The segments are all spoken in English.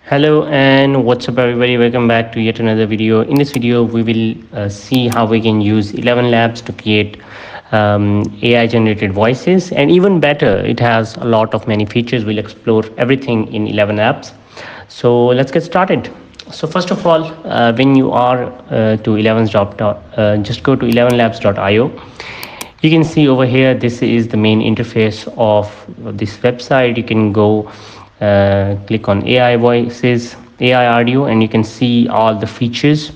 Hello and what's up everybody, welcome back to yet another video. In this video we will see how we can use 11 labs to create AI generated voices, and even better, it has a lot of many features. We'll explore everything in 11 apps. So let's get started. So first of all, when you are to 11's job, just go to 11labs.io. You can see over here, this is the main interface of this website. You can go click on AI voices, AI audio, and you can see all the features,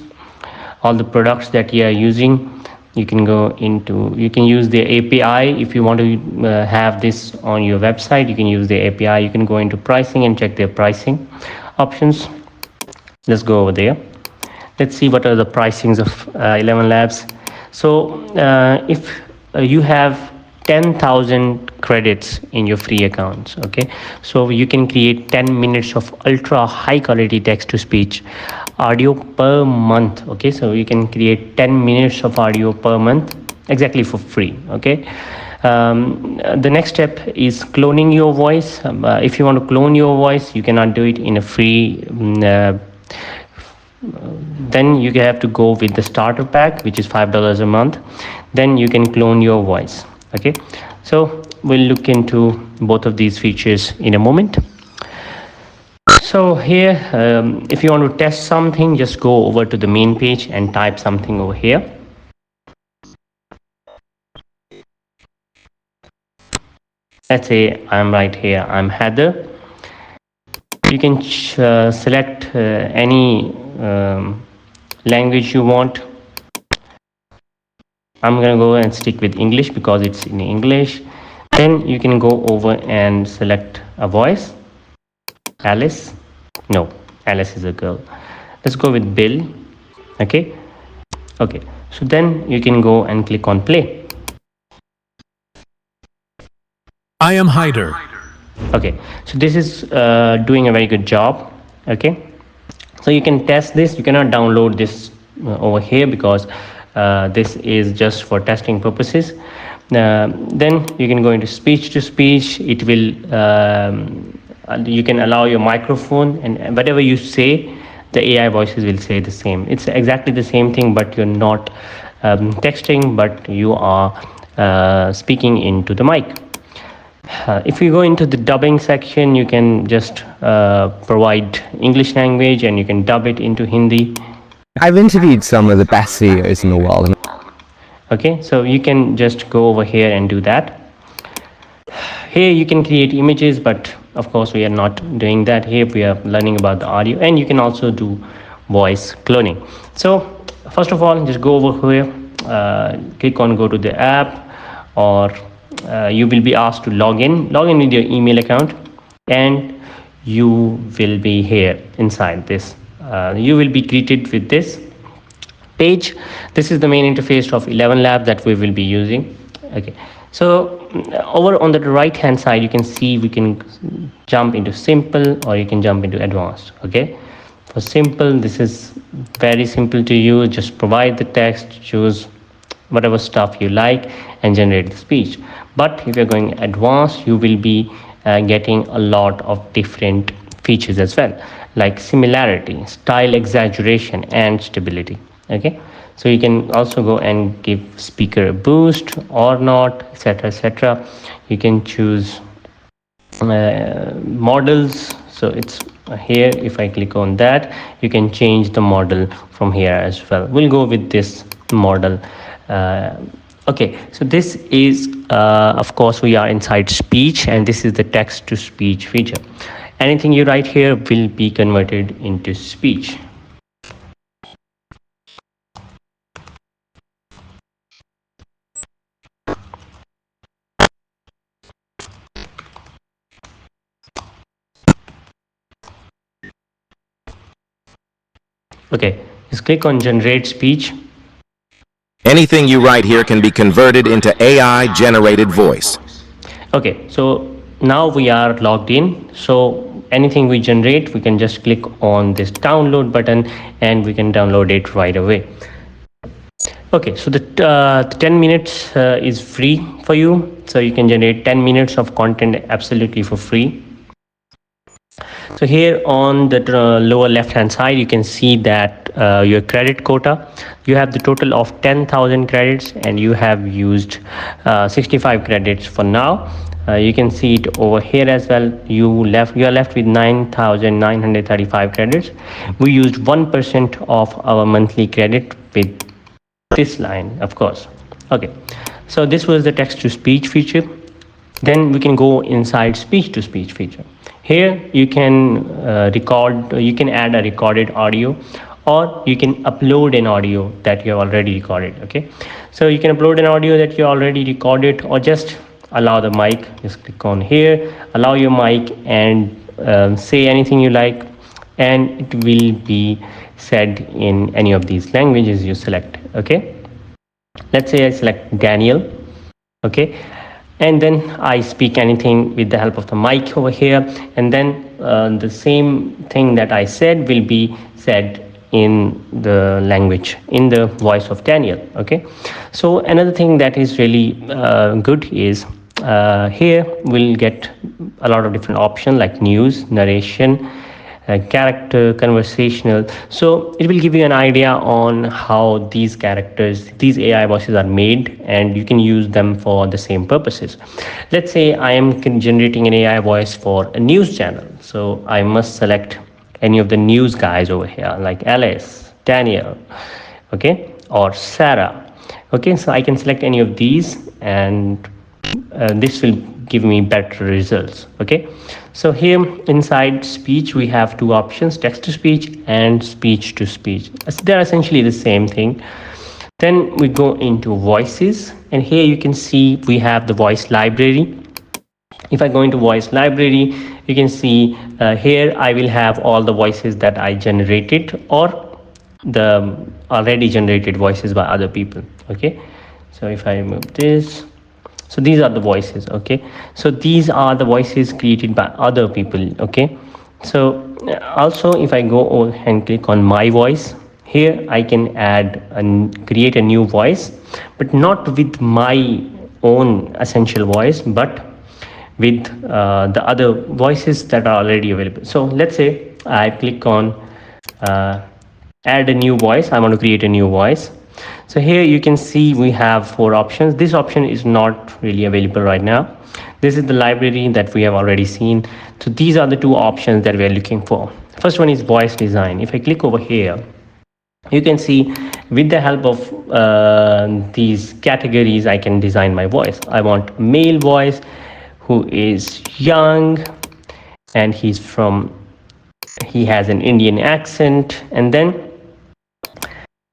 all the products that you are using. You can go into, you can use the API. If you want to have this on your website, you can use the API. You can go into pricing and check their pricing options. Let's go over there. Let's see what are the pricings of 11 labs. So if you have 10,000 credits in your free accounts, okay, so you can create 10 minutes of ultra high quality text to speech audio per month. Okay, so you can create 10 minutes of audio per month exactly for free. Okay, the next step is cloning your voice. If you want to clone your voice, you cannot do it in a free then you have to go with the starter pack, which is $5 a month. Then you can clone your voice. Okay, so we'll look into both of these features in a moment. So here, if you want to test something, just go over to the main page and type something over here. Let's say I'm right here, I'm Heather. You can select any language you want. I'm gonna go and stick with English because it's in English. Then you can go over and select a voice. Alice. No, Alice is a girl. Let's go with Bill. Okay, so then you can go and click on play. I am Hyder. Okay, so this is doing a very good job. Okay, so you can test this. You cannot download this over here because this is just for testing purposes. Then you can go into speech to speech. It will you can allow your microphone, and whatever you say, the AI voices will say the same. It's exactly the same thing, but you're not texting, but you are speaking into the mic. If you go into the dubbing section, you can just provide English language and you can dub it into Hindi. I've interviewed some of the best CEOs in the world. Okay, so you can just go over here and do that. Here you can create images, but of course we are not doing that. Here we are learning about the audio, and you can also do voice cloning. So first of all, just go over here, click on go to the app, or you will be asked to log in with your email account, and you will be here inside this. You will be greeted with this page. This is the main interface of 11 Lab that we will be using. Okay, so over on the right hand side, you can see we can jump into simple or you can jump into advanced. Okay, for simple, this is very simple to use. Just provide the text, choose whatever stuff you like, and generate the speech. But if you're going advanced, you will be getting a lot of different features as well, like similarity, style exaggeration, and stability. Okay, so you can also go and give speaker a boost or not, etc, etc. You can choose models. So it's here. If I click on that, you can change the model from here as well. We'll go with this model. Okay, so this is of course we are inside speech, and this is the text to speech feature. Anything you write here will be converted into speech. Okay, just click on generate speech. Anything you write here can be converted into AI generated voice. Okay, so now we are logged in. So anything we generate, we can just click on this download button and we can download it right away. Okay, so the 10 minutes is free for you. So you can generate 10 minutes of content absolutely for free. So here on the lower left hand side, you can see that your credit quota, you have the total of 10,000 credits and you have used 65 credits for now. You can see it over here as well. You are left with 9,935 credits. We used 1% of our monthly credit with this line, of course. Okay, so this was the text to speech feature. Then we can go inside speech to speech feature. Here you can you can add a recorded audio, or you can upload an audio that you have already recorded. Okay, so you can upload an audio that you already recorded, or just allow the mic. Just click on here, allow your mic, and say anything you like, and it will be said in any of these languages you select. Okay, let's say I select Daniel. Okay, and then I speak anything with the help of the mic over here, and then the same thing that I said will be said in the language, in the voice of Daniel. Okay, so another thing that is really good is here we'll get a lot of different options like news, narration, character, conversational. So it will give you an idea on how these characters, these AI voices are made, and you can use them for the same purposes. Let's say I am generating an AI voice for a news channel, so I must select any of the news guys over here, like Alice, Daniel, okay, or Sarah. Okay, so I can select any of these, and this will give me better results. Okay, so here inside speech we have two options, text to speech and speech to speech. They're essentially the same thing. Then we go into voices, and here you can see we have the voice library. If I go into voice library, you can see here I will have all the voices that I generated, or the already generated voices by other people. Okay, so if I remove this, so these are the voices. Okay, so these are the voices created by other people. Okay, so also if I go over and click on my voice, here I can add and create a new voice, but not with my own essential voice, but with the other voices that are already available. So let's say I click on add a new voice. I want to create a new voice. So here you can see we have 4 options. This option is not really available right now. This is the library that we have already seen. So these are the 2 options that we are looking for. First one is voice design. If I click over here, you can see with the help of these categories, I can design my voice. I want a male voice who is young, and he has an Indian accent, and then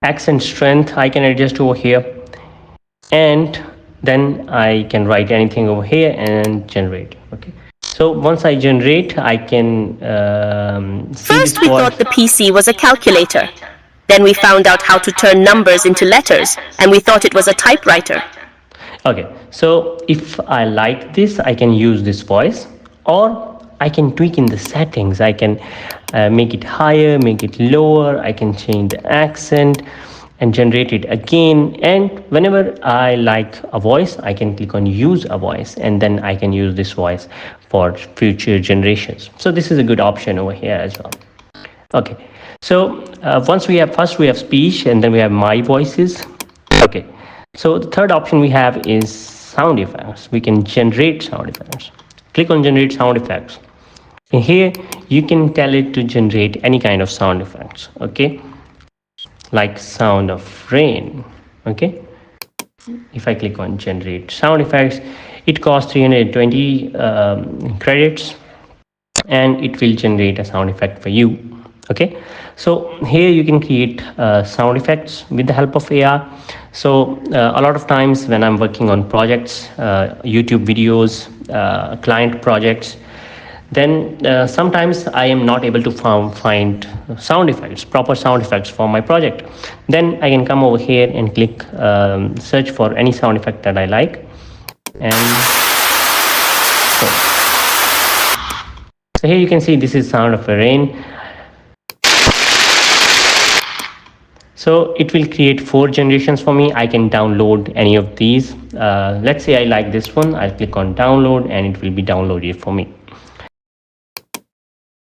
accent strength I can adjust over here, and then I can write anything over here and generate. Okay, so once I generate, I can First we thought the PC was a calculator. Then we found out how to turn numbers into letters, and we thought it was a typewriter. Okay, so if I like this, I can use this voice, or I can tweak in the settings. I can make it higher, make it lower. I can change the accent and generate it again. And whenever I like a voice, I can click on use a voice, and then I can use this voice for future generations. So this is a good option over here as well. Okay, so first we have speech, and then we have my voices. Okay, so the third option we have is sound effects. We can generate sound effects. Click on generate sound effects. And here you can tell it to generate any kind of sound effects. Okay, like sound of rain. Okay, if I click on generate sound effects, it costs 320 credits, and it will generate a sound effect for you. Okay, so here you can create sound effects with the help of AI. So a lot of times when I'm working on projects, YouTube videos, client projects, then sometimes I am not able to find sound effects, proper sound effects for my project. Then I can come over here and click search for any sound effect that I like, and so here you can see this is sound of a rain. So it will create 4 generations for me. I can download any of these. Let's say I like this one. I'll click on download, and it will be downloaded for me.